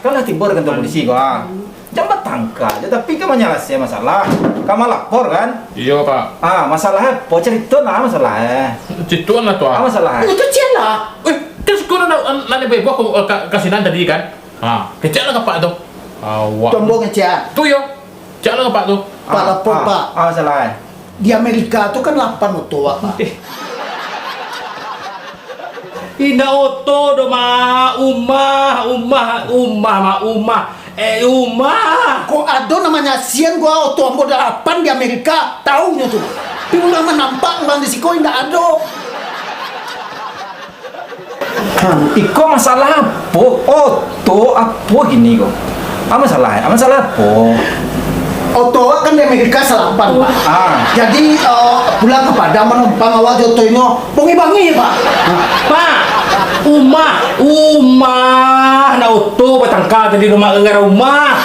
Kalau tibur kan polisi gua. Jangan tangka, tapi kamu nyelesaikan masalah. Kamu lapor kan? Iya Pak. Masalahnya, po cerita lah masalahnya. Cituan lah tuh. Masalah. Itu cila. Kan sekolah nanya bebo aku kasihan tadi kan. Kecil lah Pak tuh. Awak. Tombol ngecek. Tuh yo. Cek lah Pak tuh. Pak lapor Pak. Masalahnya. Di Amerika tuh kan 8 oto Pak. Ina oto do ma umah. Kok ada namanya sian gua oto ambo 8 di Amerika, taunya tuh. Tapi udah nampak ulang di siko indah ada. Iko masalah apa? Oto apa gini kok? Masalah apa? Oto kan di Amerika selapan Pak. Jadi pulang kepada menumpang awal jotonya bongi-bongi Pak. Pak, umah na oto patangka tadi rumah enggak rumah.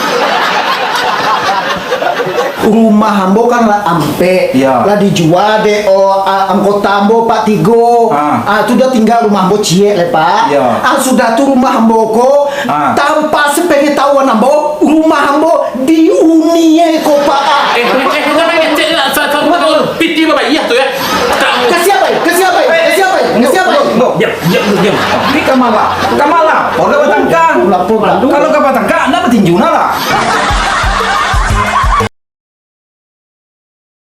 Rumah ambo kan lah ampe, Iya. lah dijual deh anggota ambo Pak Tigo. Itu udah tinggal rumah ambo cie le Pak. Iya. Sudah tuh rumah ambo ko tanpa sepengetahuan ambo, rumah ambo dihuni ko Pak. Cek lah sama piti Bapak iya tuh ya. Ke siapa? Diam. Tapi kamu lapor ke Batangka. Lapor. Kalau ke Batangka, Anda bertinju lah.